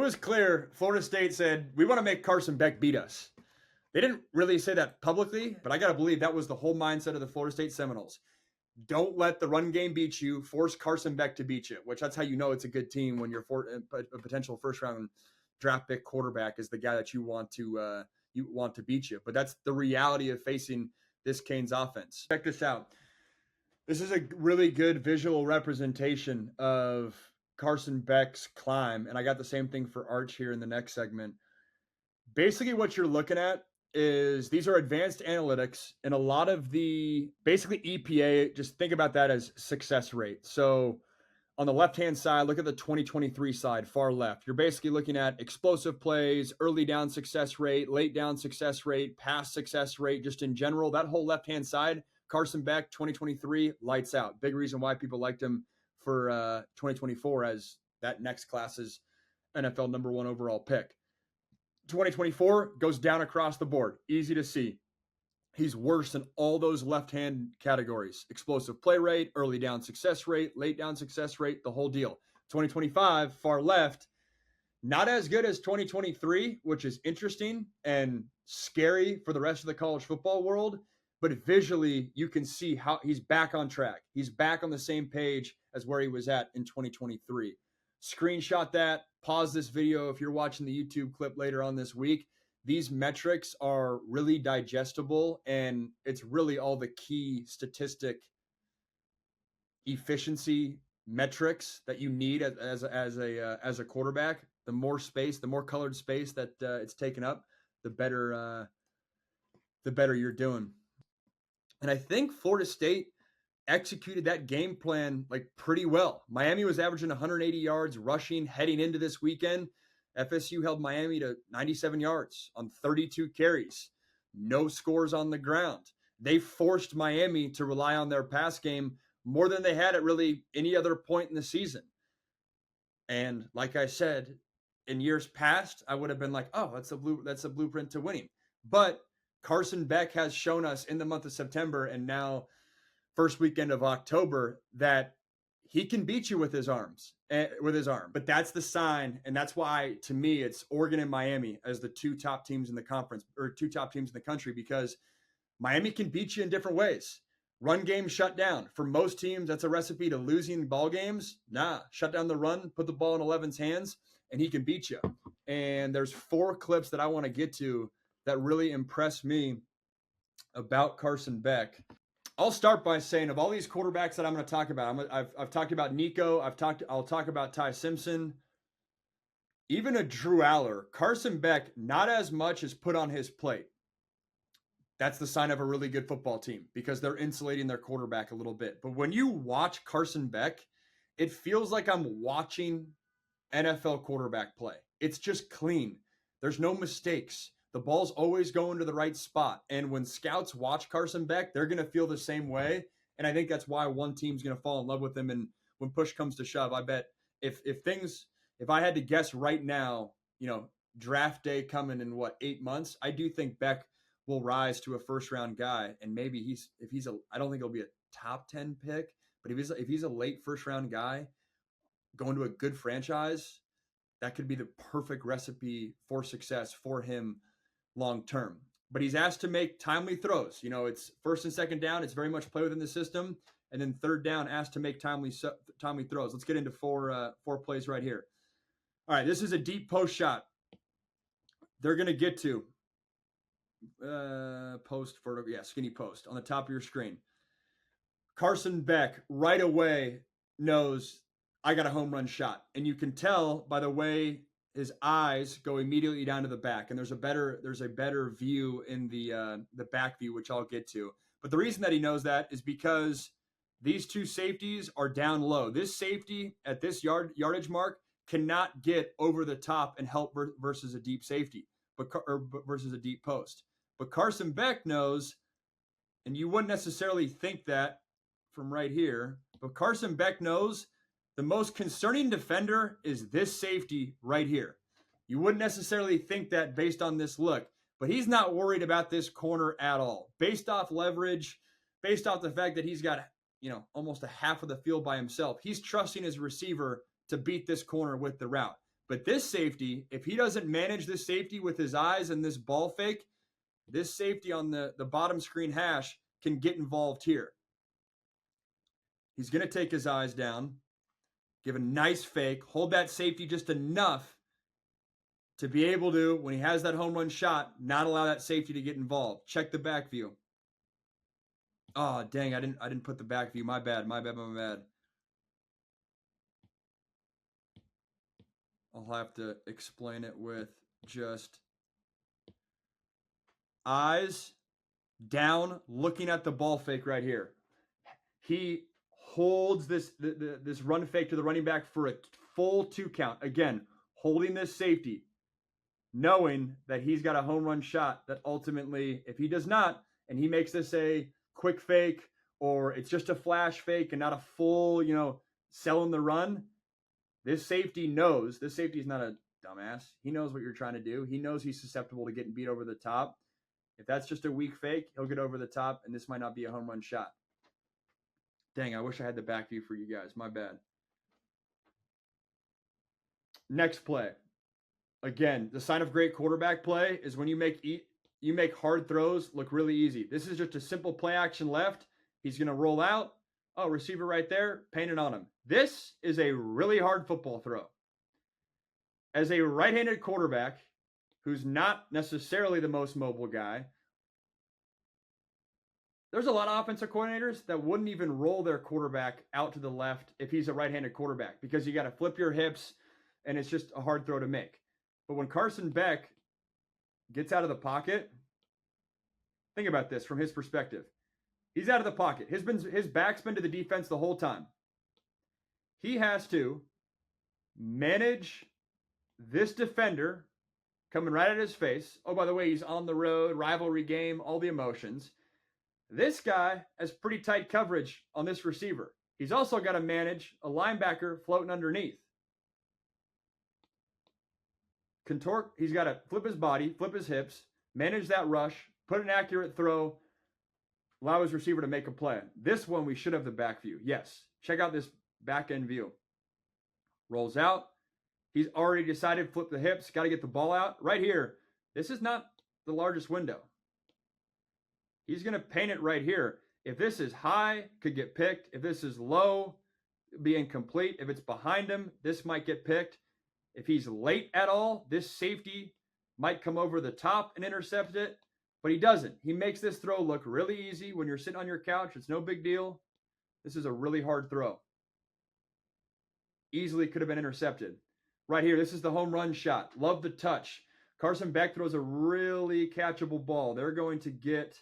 was clear. Florida State said, we want to make Carson Beck beat us. They didn't really say that publicly, but I got to believe that was the whole mindset of the Florida State Seminoles. Don't let the run game beat you. Force Carson Beck to beat you, which that's how you know it's a good team when you're a potential first-round draft pick quarterback is the guy that you want to beat you. But that's the reality of facing this Canes offense. Check this out. This is a really good visual representation of Carson Beck's climb, and I got the same thing for Arch here in the next segment. Basically, what you're looking at is these are advanced analytics, and a lot of the basically EPA, just think about that as success rate. So on the left-hand side, look at the 2023 side, far left. You're basically looking at explosive plays, early down success rate, late down success rate, pass success rate, just in general. That whole left-hand side, Carson Beck, 2023, lights out. Big reason why people liked him for 2024 as that next class's NFL number 1 overall pick. 2024 goes down across the board. Easy to see. He's worse in all those left-hand categories. Explosive play rate, early down success rate, late down success rate, the whole deal. 2025, far left, not as good as 2023, which is interesting and scary for the rest of the college football world. But visually, you can see how he's back on track. He's back on the same page as where he was at in 2023. Screenshot that, pause this video if you're watching the YouTube clip later on this week. These metrics are really digestible, and it's really all the key statistic efficiency metrics that you need as a quarterback. The more space, the more colored space that it's taken up, the better you're doing. And I think Florida State executed that game plan like pretty well. Miami was averaging 180 yards rushing heading into this weekend. FSU held Miami to 97 yards on 32 carries. No scores on the ground. They forced Miami to rely on their pass game more than they had at really any other point in the season. And like I said, in years past, I would have been like, oh, that's a blueprint to winning. But Carson Beck has shown us in the month of September and now first weekend of October that he can beat you with his arm. But that's the sign, and that's why, to me, it's Oregon and Miami as the two top teams in the conference, or two top teams in the country, because Miami can beat you in different ways. Run game shut down. For most teams, that's a recipe to losing ball games. Shut down the run, put the ball in 11's hands, and he can beat you. And there's 4 clips that I want to get to that really impressed me about Carson Beck. I'll start by saying, of all these quarterbacks that I'm going to talk about, I've talked about Nico. I'll talk about Ty Simpson, even a Drew Aller. Carson Beck, not as much is put on his plate. That's the sign of a really good football team because they're insulating their quarterback a little bit. But when you watch Carson Beck, it feels like I'm watching NFL quarterback play. It's just clean. There's no mistakes. The ball's always going to the right spot. And when scouts watch Carson Beck, they're going to feel the same way. And I think that's why one team's going to fall in love with him. And when push comes to shove, I bet if I had to guess right now, draft day coming in 8 months, I do think Beck will rise to a first round guy. And maybe I don't think he'll be a top 10 pick, but if he's a late first round guy going to a good franchise, that could be the perfect recipe for success for him long term. But he's asked to make timely throws. It's first and second down. It's very much play within the system. And then third down, asked to make timely throws. Let's get into four plays right here. All right, this is a deep post shot. They're going to get to post vertical. Yeah, skinny post on the top of your screen. Carson Beck right away knows I got a home run shot. And you can tell by the way his eyes go immediately down to the back. And there's a better view in the back view, which I'll get to. But the reason that he knows that is because these two safeties are down low. This safety at this yardage mark cannot get over the top and help versus a deep safety, versus a deep post. But Carson Beck knows, and you wouldn't necessarily think that from right here, but Carson Beck knows the most concerning defender is this safety right here. You wouldn't necessarily think that based on this look, but he's not worried about this corner at all. Based off leverage, based off the fact that he's got, almost a half of the field by himself, he's trusting his receiver to beat this corner with the route. But this safety, if he doesn't manage this safety with his eyes and this ball fake, this safety on the bottom screen hash can get involved here. He's going to take his eyes down, give a nice fake, hold that safety just enough to be able to, when he has that home run shot, not allow that safety to get involved. Check the back view. Oh, dang, I didn't put the back view. My bad. I'll have to explain it with just eyes down, looking at the ball fake right here. He holds this run fake to the running back for a full 2 count. Again, holding this safety, knowing that he's got a home run shot that ultimately, if he does not, and he makes this a quick fake, or it's just a flash fake and not a full, selling the run, this safety knows. This safety is not a dumbass. He knows what you're trying to do. He knows he's susceptible to getting beat over the top. If that's just a weak fake, he'll get over the top, and this might not be a home run shot. Dang, I wish I had the back view for you guys. My bad. Next play. Again, the sign of great quarterback play is when you make hard throws look really easy. This is just a simple play action left. He's going to roll out. Oh, receiver right there, painted on him. This is a really hard football throw. As a right-handed quarterback who's not necessarily the most mobile guy, there's a lot of offensive coordinators that wouldn't even roll their quarterback out to the left if he's a right-handed quarterback, because you got to flip your hips and it's just a hard throw to make. But when Carson Beck gets out of the pocket, think about this from his perspective. He's out of the pocket. His back's been to the defense the whole time. He has to manage this defender coming right at his face. Oh, by the way, he's on the road, rivalry game, all the emotions. This guy has pretty tight coverage on this receiver. He's also got to manage a linebacker floating underneath. Contort, he's got to flip his body, flip his hips, manage that rush, put an accurate throw, allow his receiver to make a play. This one, we should have the back view. Yes. Check out this back end view. Rolls out. He's already decided, flip the hips, got to get the ball out. Right here, this is not the largest window. He's going to paint it right here. If this is high, could get picked. If this is low, be incomplete. If it's behind him, this might get picked. If he's late at all, this safety might come over the top and intercept it, but he doesn't. He makes this throw look really easy. When you're sitting on your couch, it's no big deal. This is a really hard throw. Easily could have been intercepted. Right here, this is the home run shot. Love the touch. Carson Beck throws a really catchable ball. They're going to get,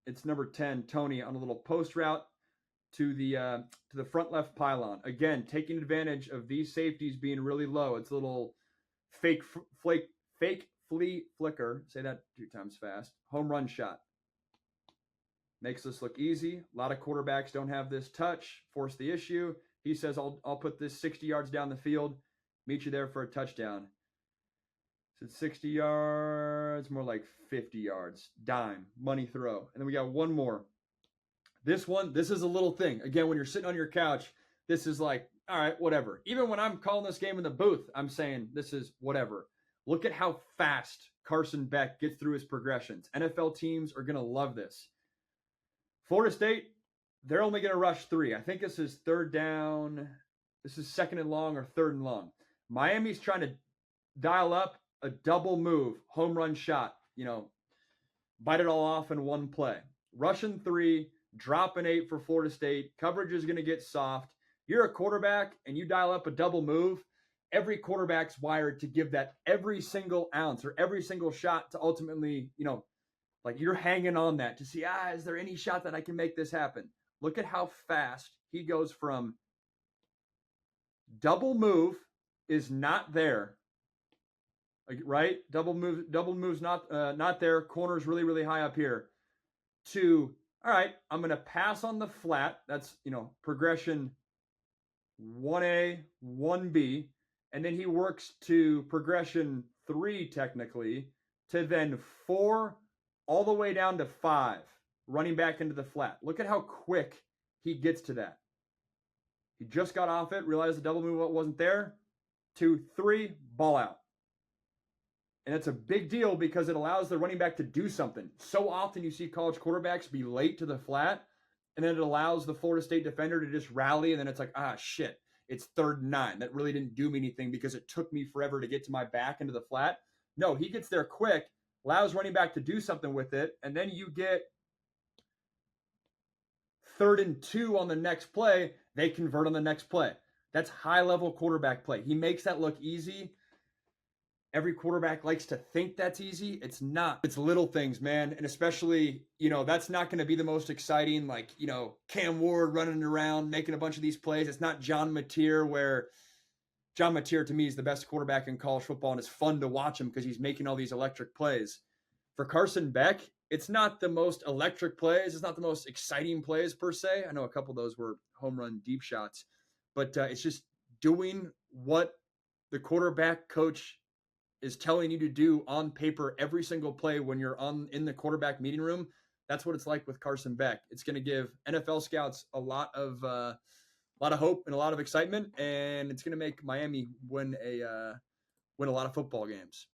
it's number 10, Tony, on a little post route to the front left pylon. Again, taking advantage of these safeties being really low. It's a little fake flea flicker. Say that 2 times fast. Home run shot. Makes this look easy. A lot of quarterbacks don't have this touch. Force the issue. He says, I'll put this 60 yards down the field. Meet you there for a touchdown. So it's 60 yards, more like 50 yards. Dime. Money throw. And then we got one more. This is a little thing. Again, when you're sitting on your couch, this is like, all right, whatever. Even when I'm calling this game in the booth, I'm saying this is whatever. Look at how fast Carson Beck gets through his progressions. NFL teams are going to love this. Florida State, they're only going to rush 3. I think this is third down. This is second and long or third and long. Miami's trying to dial up a double move, home run shot, bite it all off in one play. Rushing 3, dropping 8 for Florida State. Coverage is going to get soft. You're a quarterback and you dial up a double move. Every quarterback's wired to give that every single ounce or every single shot to ultimately, like you're hanging on that to see, is there any shot that I can make this happen? Look at how fast he goes from double move is not there, right? Double move's not there. Corner's really, really high up here. To, all right, I'm going to pass on the flat. That's, progression 1A, 1B. And then he works to progression 3, technically, to then 4 all the way down to 5, running back into the flat. Look at how quick he gets to that. He just got off it, realized the double move wasn't there. 2, 3, ball out. And it's a big deal because it allows the running back to do something. So often you see college quarterbacks be late to the flat, and then it allows the Florida State defender to just rally, and then it's like, shit, it's 3rd and 9. That really didn't do me anything because it took me forever to get to my back into the flat. No, he gets there quick, allows running back to do something with it, and then you get 3rd and 2 on the next play. They convert on the next play. That's high-level quarterback play. He makes that look easy. Every quarterback likes to think that's easy. It's not. It's little things, man. And especially, that's not going to be the most exciting, like, Cam Ward running around, making a bunch of these plays. It's not John Mateer, where John Mateer, to me, is the best quarterback in college football, and it's fun to watch him because he's making all these electric plays. For Carson Beck, it's not the most electric plays. It's not the most exciting plays, per se. I know a couple of those were home run deep shots. But it's just doing what the quarterback coach is telling you to do on paper every single play when you're in the quarterback meeting room. That's what it's like with Carson Beck. It's going to give NFL scouts a lot of hope and a lot of excitement, and it's going to make Miami win a lot of football games.